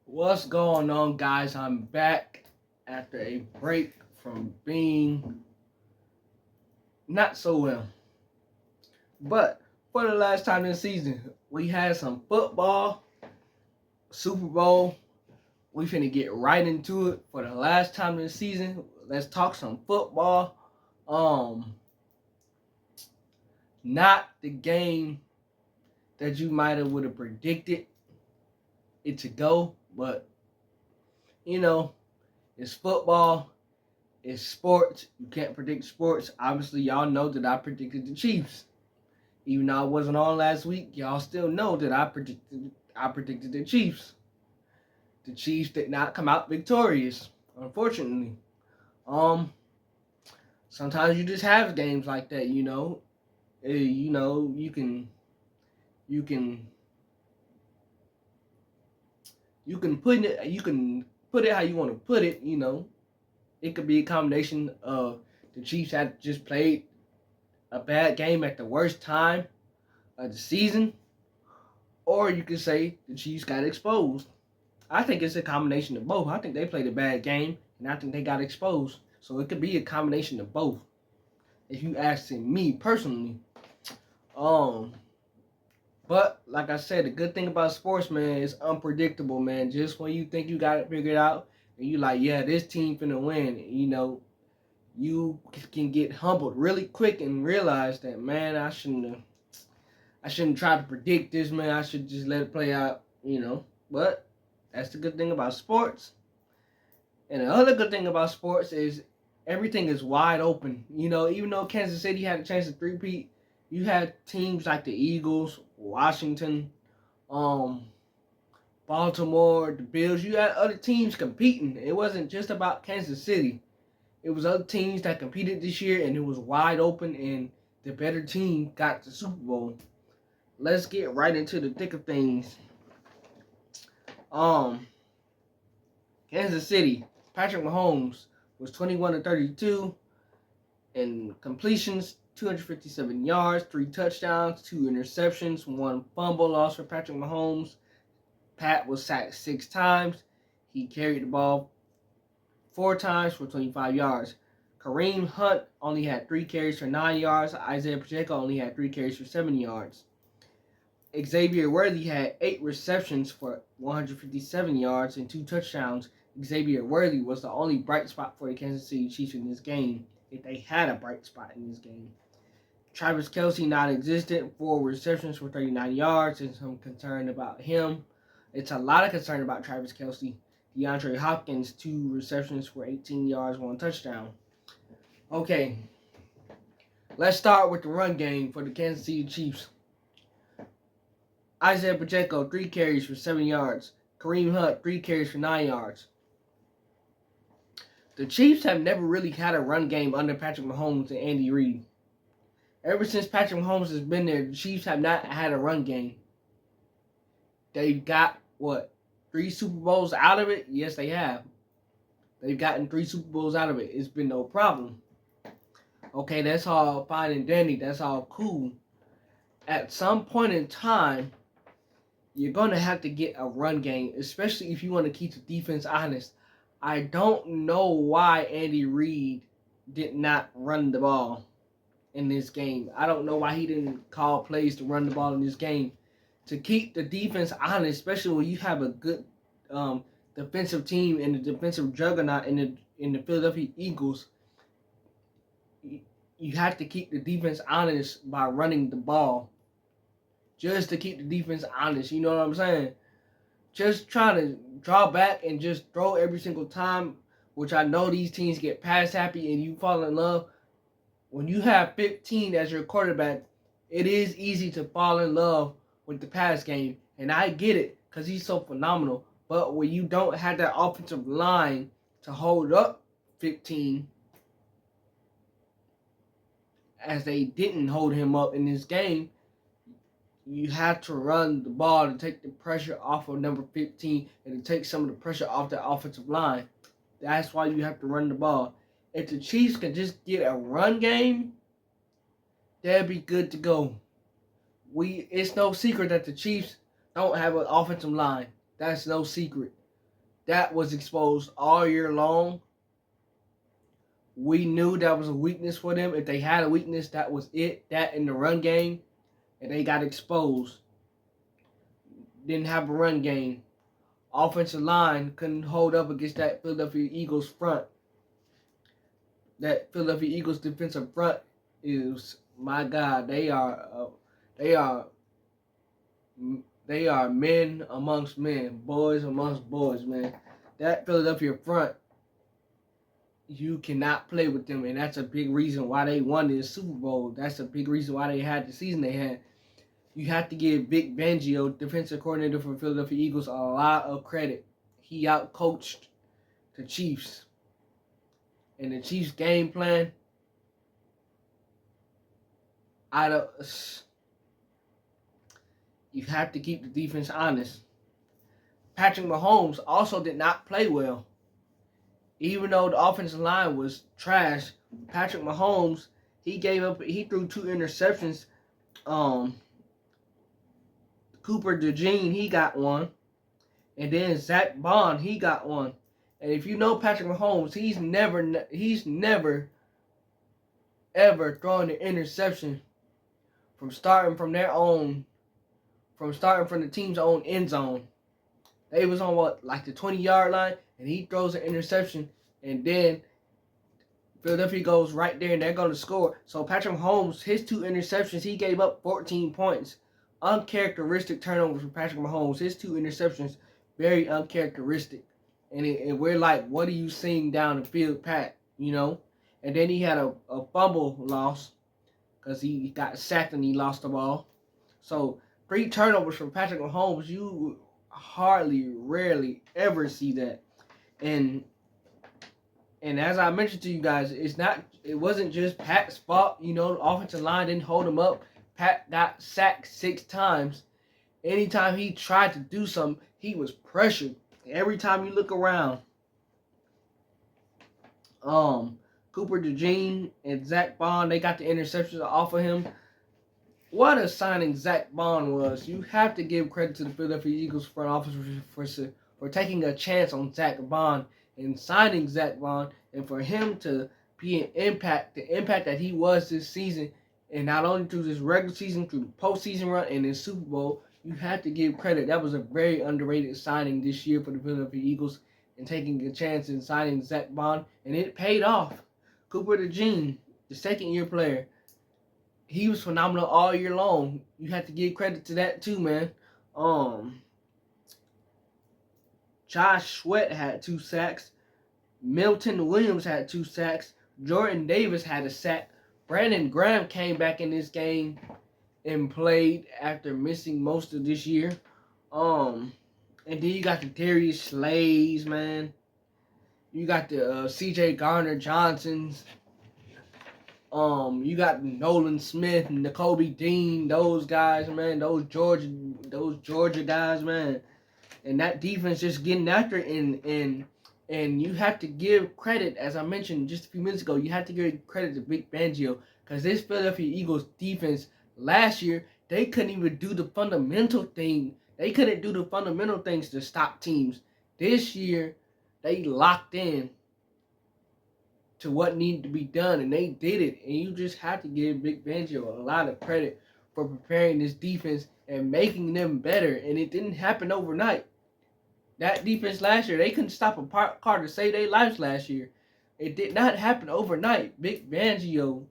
What's going on, guys? I'm back after a break from being not so well. But for the last time this season, we had some football, Super Bowl. We finna get right into it for the last time this season. Let's talk some football. Um, Not the game that you might have would have predicted it to go, but you know, it's football. It's sports. You can't predict sports. Obviously, y'all know that I predicted the Chiefs. Even though I wasn't on last week, y'all still know that I predicted the Chiefs. The Chiefs did not come out victorious, unfortunately. Um, Sometimes you just have games like that, you know. You can you can put it how you want to put it, you know. It could be a combination of the Chiefs had just played a bad game at the worst time of the season, or you could say the Chiefs got exposed. I think it's a combination of both. I think they played a bad game, and I think they got exposed. So it could be a combination of both. If you asking me personally, um, but like I said, the good thing about sports, man, is unpredictable, man. Just when you think you got it figured out, and you like, yeah, this team finna win, you know, you can get humbled really quick and realize that, man, I shouldn't try to predict this, man. I should just let it play out, you know. But that's the good thing about sports. And the other good thing about sports is everything is wide open. You know, even though Kansas City had a chance to three-peat, you had teams like the Eagles, Washington, um, Baltimore, the Bills. You had other teams competing. It wasn't just about Kansas City. It was other teams that competed this year, and it was wide open, and the better team got the Super Bowl. Let's get right into the thick of things. Um, Kansas City, Patrick Mahomes was 21 to 32 in completions, 257 yards, 3 touchdowns, 2 interceptions, 1 fumble loss for Patrick Mahomes. Pat was sacked 6 times. He carried the ball 4 times for 25 yards. Kareem Hunt only had 3 carries for 9 yards. Isaiah Pacheco only had 3 carries for 7 yards. Xavier Worthy had 8 receptions for 157 yards and 2 touchdowns. Xavier Worthy was the only bright spot for the Kansas City Chiefs in this game, if they had a bright spot in this game. Travis Kelce non-existent, 4 receptions for 39 yards, and some concern about him. It's a lot of concern about Travis Kelce. DeAndre Hopkins, 2 receptions for 18 yards, 1 touchdown. Okay, let's start with the run game for the Kansas City Chiefs. Isaiah Pacheco, 3 carries for 7 yards. Kareem Hunt, 3 carries for 9 yards. The Chiefs have never really had a run game under Patrick Mahomes and Andy Reid. Ever since Patrick Mahomes has been there, the Chiefs have not had a run game. They've got, 3 Super Bowls out of it? Yes, they have. They've gotten 3 Super Bowls out of it. It's been no problem. Okay, that's all fine and dandy. That's all cool. At some point in time, you're going to have to get a run game, especially if you want to keep the defense honest. I don't know why Andy Reid did not run the ball in this game. I don't know why he didn't call plays to run the ball in this game. To keep the defense honest, especially when you have a good defensive team and the defensive juggernaut in the Philadelphia Eagles, you have to keep the defense honest by running the ball. Just to keep the defense honest, you know what I'm saying? Just trying to draw back and just throw every single time, which I know these teams get pass happy and you fall in love. When you have 15 as your quarterback, it is easy to fall in love with the pass game. And I get it because he's so phenomenal. But when you don't have that offensive line to hold up 15, as they didn't hold him up in this game, you have to run the ball to take the pressure off of number 15 and to take some of the pressure off the offensive line. That's why you have to run the ball. If the Chiefs can just get a run game, they'll be good to go. It's no secret that the Chiefs don't have an offensive line. That's no secret. that was exposed all year long. We knew that was a weakness for them. If they had a weakness, that was it. That in the run game, and they got exposed. Didn't have a run game. Offensive line couldn't hold up against that Philadelphia Eagles front. That Philadelphia Eagles defensive front is, my God, they are men amongst men, boys amongst boys, man. That Philadelphia front, you cannot play with them, and that's a big reason why they won the Super Bowl. That's a big reason why they had the season they had. You have to give Vic Fangio, defensive coordinator for Philadelphia Eagles, a lot of credit. He outcoached the Chiefs. And the Chiefs' game plan, you have to keep the defense honest. Patrick Mahomes also did not play well. Even though the offensive line was trash, Patrick Mahomes, he threw 2 interceptions. Cooper DeJean, he got one. And then Zach Bond, he got one. And if you know Patrick Mahomes, he's never ever thrown an interception from starting from the team's own end zone. They was on like the 20-yard line, and he throws an interception, and then Philadelphia goes right there, and they're going to score. So Patrick Mahomes, his 2 interceptions, he gave up 14 points. Uncharacteristic turnovers for Patrick Mahomes. His 2 interceptions, very uncharacteristic. And we're like, what are you seeing down the field, Pat? You know? And then he had a fumble loss because he got sacked and he lost the ball. So 3 turnovers from Patrick Mahomes, you rarely ever see that. And as I mentioned to you guys, it wasn't just Pat's fault. You know, the offensive line didn't hold him up. Pat got sacked 6 times. Anytime he tried to do something, he was pressured. Every time you look around, Cooper DeJean and Zach Bond, they got the interceptions off of him. What a signing Zach Bond was. You have to give credit to the Philadelphia Eagles front office for taking a chance on Zach Bond and signing Zach Bond, and for him to be the impact that he was this season, and not only through this regular season, through the postseason run and the Super Bowl. You have to give credit. That was a very underrated signing this year for the Philadelphia Eagles, and taking a chance in signing Zach Bond, and it paid off. Cooper DeJean, the second-year player, he was phenomenal all year long. You have to give credit to that too, man. Josh Sweat had 2 sacks. Milton Williams had 2 sacks. Jordan Davis had a sack. Brandon Graham came back in this game and played after missing most of this year. And then you got the Darius Slays, man. You got the C.J. Gardner-Johnsons. You got Nolan Smith and Nakobe Dean. Those guys, man. Those Georgia guys, man. And that defense just getting after it. And you have to give credit, as I mentioned just a few minutes ago, you have to give credit to Vic Fangio, because this Philadelphia Eagles defense last year, they couldn't even do the fundamental thing. They couldn't do the fundamental things to stop teams. This year, they locked in to what needed to be done, and they did it. And you just have to give Vic Fangio a lot of credit for preparing this defense and making them better. And it didn't happen overnight. That defense last year, they couldn't stop a car to save their lives last year. It did not happen overnight. Vic Fangio,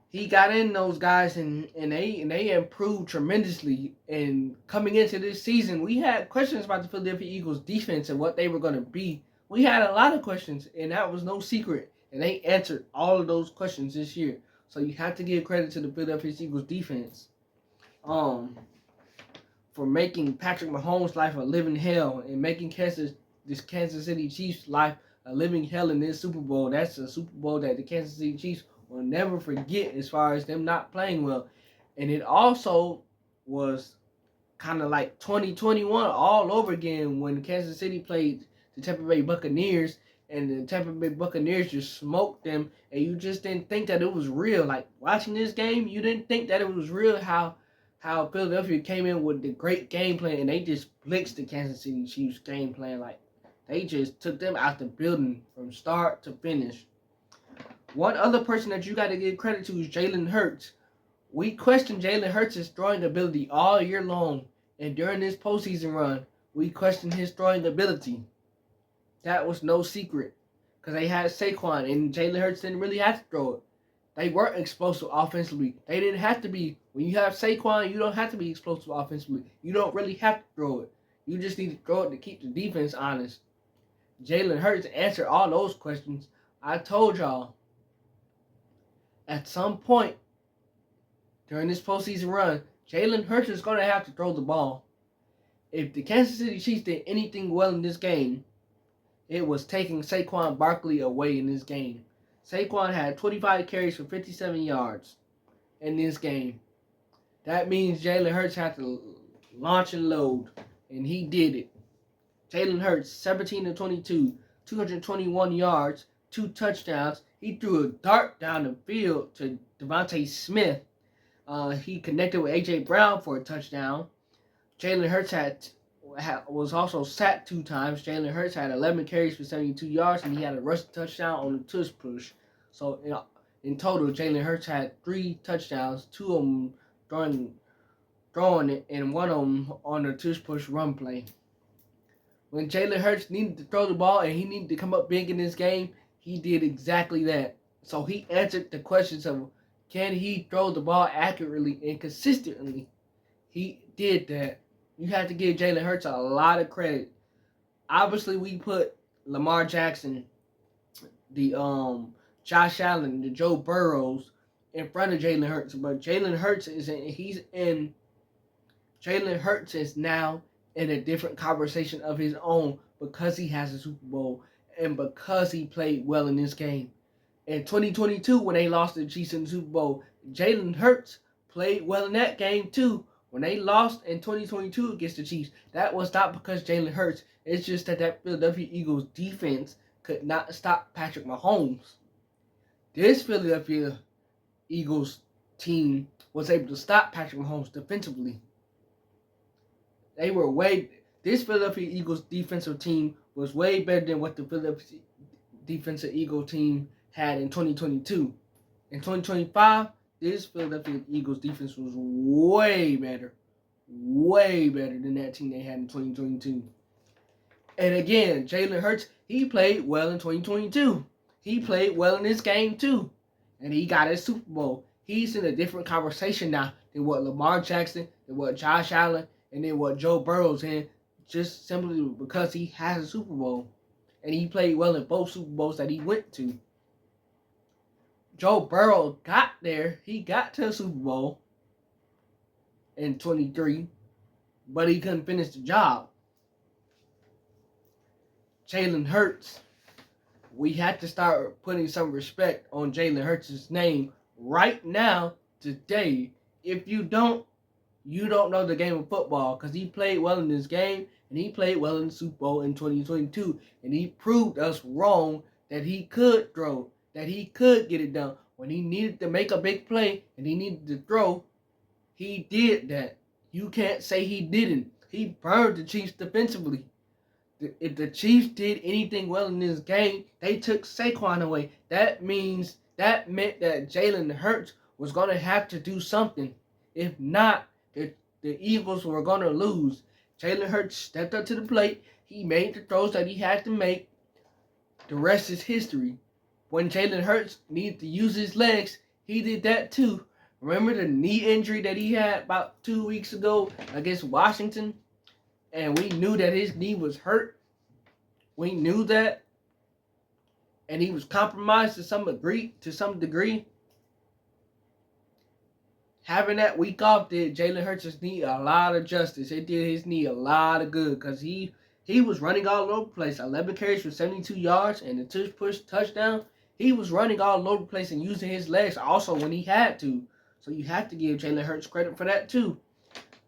he got in those guys, and they improved tremendously. And coming into this season, we had questions about the Philadelphia Eagles defense and what they were going to be. We had a lot of questions, and that was no secret. And they answered all of those questions this year. So you have to give credit to the Philadelphia Eagles defense. For making Patrick Mahomes' life a living hell, and making this Kansas City Chiefs' life a living hell in this Super Bowl. That's a Super Bowl that the Kansas City Chiefs will never forget, as far as them not playing well. And it also was kind of like 2021 all over again, when Kansas City played the Tampa Bay Buccaneers, and the Tampa Bay Buccaneers just smoked them, and you just didn't think that it was real. Like, watching this game, you didn't think that it was real how how Philadelphia came in with the great game plan and they just blitzed the Kansas City Chiefs game plan. Like, they just took them out the building from start to finish. One other person that you got to give credit to is Jalen Hurts. We questioned Jalen Hurts' throwing ability all year long, and during this postseason run, we questioned his throwing ability. That was no secret, because they had Saquon, and Jalen Hurts didn't really have to throw it. They weren't explosive offensively. They didn't have to be. When you have Saquon, you don't have to be explosive offensively. You don't really have to throw it. You just need to throw it to keep the defense honest. Jalen Hurts answered all those questions. I told y'all, at some point during this postseason run, Jalen Hurts is going to have to throw the ball. If the Kansas City Chiefs did anything well in this game, it was taking Saquon Barkley away in this game. Saquon had 25 carries for 57 yards in this game. That means Jalen Hurts had to launch and load, and he did it. Jalen Hurts, 17 to 22, 221 yards, 2 touchdowns. He threw a dart down the field to Devontae Smith. He connected with A.J. Brown for a touchdown. Jalen Hurts was also sacked 2 times. Jalen Hurts had 11 carries for 72 yards, and he had a rushing touchdown on the tush push. So, in total, Jalen Hurts had 3 touchdowns, 2 of them throwing it, and 1 of them on the tush push run play. When Jalen Hurts needed to throw the ball and he needed to come up big in this game, he did exactly that. So he answered the questions of, can he throw the ball accurately and consistently? He did that. You have to give Jalen Hurts a lot of credit. Obviously, we put Lamar Jackson, the Josh Allen, the Joe Burrows in front of Jalen Hurts, but Jalen Hurts Jalen Hurts is now in a different conversation of his own because he has a Super Bowl and because he played well in this game. In 2022, when they lost to the Chiefs in the Super Bowl, Jalen Hurts played well in that game too. When they lost in 2022 against the Chiefs, that was not because Jalen Hurts. It's just that Philadelphia Eagles defense could not stop Patrick Mahomes. This Philadelphia Eagles team was able to stop Patrick Mahomes defensively. This Philadelphia Eagles defensive team was way better than what the Philadelphia defensive Eagle team had in 2022. In 2025, this Philadelphia Eagles defense was way better than that team they had in 2022. And again, Jalen Hurts, he played well in 2022. He played well in this game too. And he got his Super Bowl. He's in a different conversation now than what Lamar Jackson, than what Josh Allen, and then what Joe Burrow's in, just simply because he has a Super Bowl. And he played well in both Super Bowls that he went to. Joe Burrow got there. He got to a Super Bowl in 23, but he couldn't finish the job. Jalen Hurts, we had to start putting some respect on Jalen Hurts' name right now, today. If you don't know the game of football, because he played well in this game, and he played well in the Super Bowl in 2022, and he proved us wrong that he could throw, that he could get it done. When he needed to make a big play and he needed to throw, he did that. You can't say he didn't. He burned the Chiefs defensively. If the Chiefs did anything well in this game, they took Saquon away. That meant that Jalen Hurts was going to have to do something. If not, the Eagles were going to lose. Jalen Hurts stepped up to the plate. He made the throws that he had to make. The rest is history. When Jalen Hurts needed to use his legs, he did that too. Remember the knee injury that he had about 2 weeks ago against Washington? And we knew that his knee was hurt. We knew that. And he was compromised to some degree. Having that week off did Jalen Hurts' knee a lot of justice. It did his knee a lot of good because he was running all over the place. 11 carries for 72 yards and the tush push touchdown. He was running all over the place and using his legs also when he had to. So you have to give Jalen Hurts credit for that too.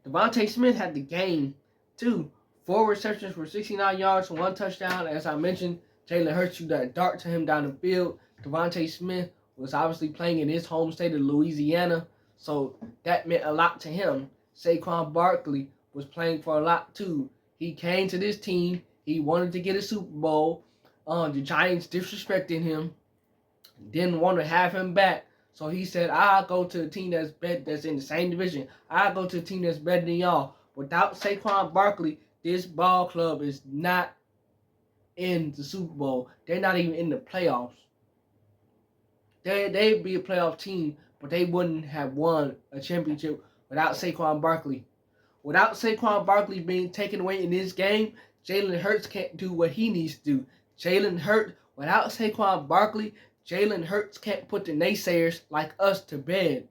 Devontae Smith had the game too. 4 receptions for 69 yards, 1 touchdown. As I mentioned, Jalen Hurts threw that dart to him down the field. Devontae Smith was obviously playing in his home state of Louisiana, so that meant a lot to him. Saquon Barkley was playing for a lot too. He came to this team. He wanted to get a Super Bowl. The Giants disrespected him. Didn't want to have him back. So he said, I'll go to a team that's in the same division. I'll go to a team that's better than y'all. Without Saquon Barkley, this ball club is not in the Super Bowl. They're not even in the playoffs. They'd be a playoff team, but they wouldn't have won a championship without Saquon Barkley. Without Saquon Barkley being taken away in this game, Jalen Hurts can't do what he needs to do. Without Saquon Barkley, Jalen Hurts can't put the naysayers like us to bed.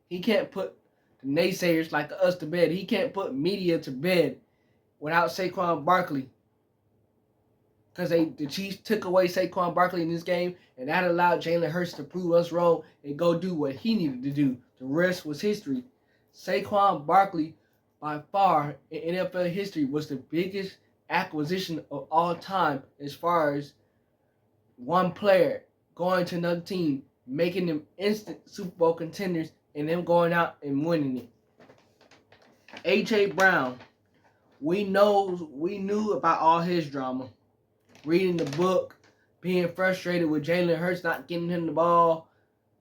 He can't put the naysayers like us to bed. He can't put media to bed without Saquon Barkley. Because the Chiefs took away Saquon Barkley in this game, and that allowed Jalen Hurts to prove us wrong and go do what he needed to do. The rest was history. Saquon Barkley, by far, in NFL history, was the biggest acquisition of all time as far as one player going to another team, making them instant Super Bowl contenders, and them going out and winning it. A.J. Brown, we knew about all his drama. Reading the book, being frustrated with Jalen Hurts not getting him the ball,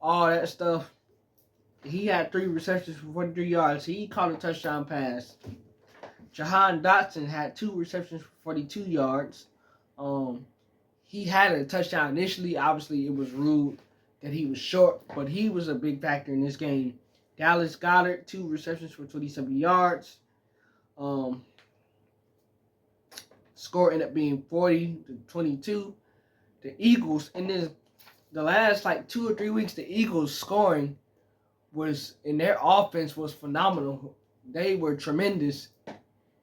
all that stuff. He had 3 receptions for 43 yards. He caught a touchdown pass. Jahan Dotson had 2 receptions for 42 yards. He had a touchdown initially. Obviously, it was ruled that he was short, but he was a big factor in this game. Dallas Goedert, 2 receptions for 27 yards. Score ended up being 40-22. The Eagles, the last 2 or 3 weeks, the Eagles scoring in their offense was phenomenal. They were tremendous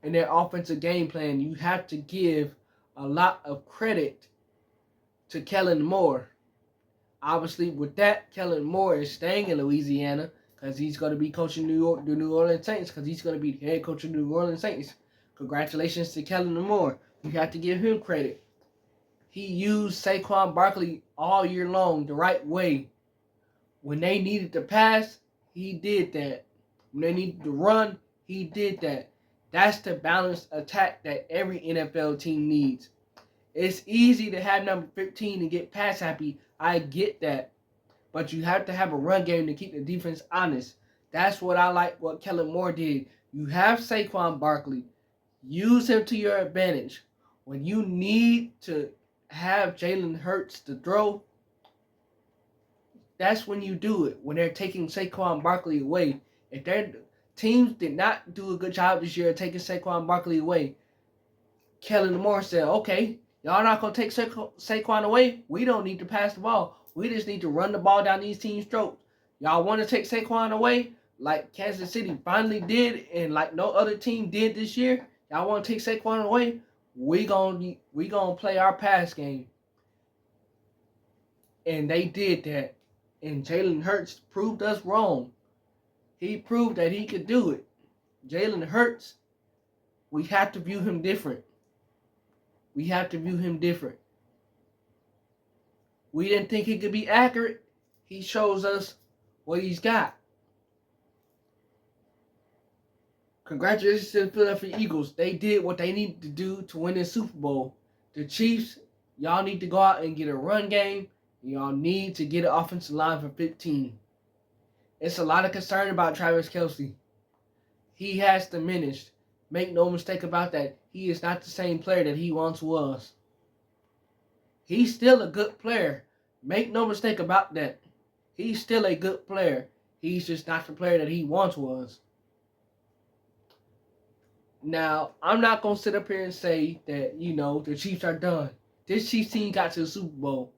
in their offensive game plan. You have to give a lot of credit to Kellen Moore. Obviously, with that, Kellen Moore is staying in Louisiana because he's going to be coaching the New Orleans Saints, because he's going to be the head coach of the New Orleans Saints. Congratulations to Kellen Moore. You have to give him credit. He used Saquon Barkley all year long the right way. When they needed to pass, he did that. When they needed to run, he did that. That's the balanced attack that every NFL team needs. It's easy to have number 15 and get pass happy. I get that. But you have to have a run game to keep the defense honest. That's what I like what Kellen Moore did. You have Saquon Barkley. Use him to your advantage. When you need to have Jalen Hurts to throw, that's when you do it. When they're taking Saquon Barkley away. If their teams did not do a good job this year of taking Saquon Barkley away, Kellen Moore said, okay, y'all not going to take Saquon away? We don't need to pass the ball. We just need to run the ball down these teams' throats. Y'all want to take Saquon away like Kansas City finally did and like no other team did this year? Y'all want to take Saquon away? We gonna play our pass game. And they did that. And Jalen Hurts proved us wrong. He proved that he could do it. Jalen Hurts, we have to view him different. We have to view him different. We didn't think he could be accurate. He shows us what he's got. Congratulations to the Philadelphia Eagles. They did what they needed to do to win the Super Bowl. The Chiefs, y'all need to go out and get a run game. Y'all need to get an offensive line for 15. It's a lot of concern about Travis Kelce. He has diminished. Make no mistake about that. He is not the same player that he once was. He's still a good player. Make no mistake about that. He's still a good player. He's just not the player that he once was. Now, I'm not going to sit up here and say that, the Chiefs are done. This Chiefs team got to the Super Bowl.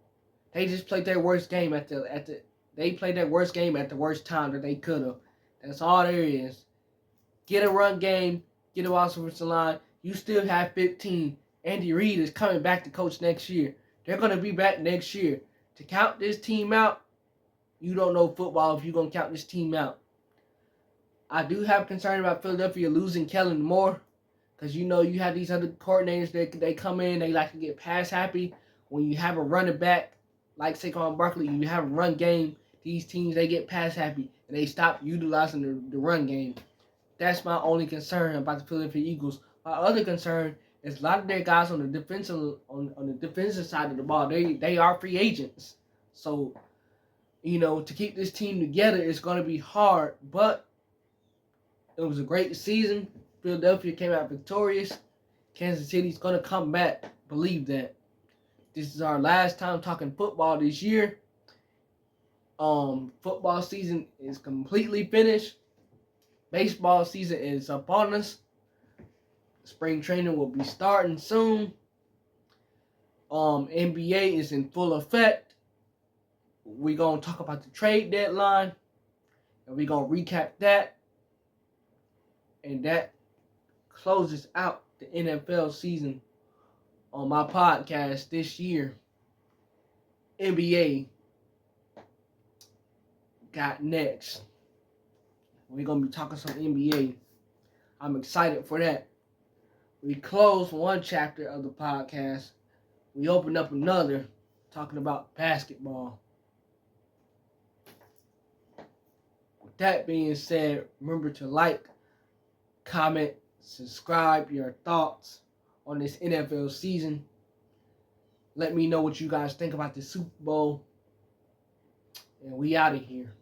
They just played their worst game they played their worst game at the worst time that they could have. That's all there is. Get a run game, get a offensive line. You still have 15. Andy Reid is coming back to coach next year. They're going to be back next year. To count this team out, you don't know football if you're going to count this team out. I do have concern about Philadelphia losing Kellen Moore, because you have these other coordinators that they come in, they like to get pass happy. When you have a running back like Saquon Barkley, you have a run game, these teams, they get pass happy. and they stopped utilizing the run game. That's my only concern about the Philadelphia Eagles. My other concern is a lot of their guys on the defensive side of the ball. They are free agents, so to keep this team together is going to be hard. But it was a great season. Philadelphia came out victorious. Kansas City's going to come back. Believe that. This is our last time talking football this year. Football season is completely finished. Baseball season is upon us. Spring training will be starting soon. NBA is in full effect. We're going to talk about the trade deadline. And we're going to recap that. And that closes out the NFL season on my podcast this year. NBA got next. We're going to be talking some NBA. I'm excited for that. We closed one chapter of the podcast. We opened up another talking about basketball. With that being said, remember to like, comment, subscribe your thoughts on this NFL season. Let me know what you guys think about the Super Bowl. And we out of here.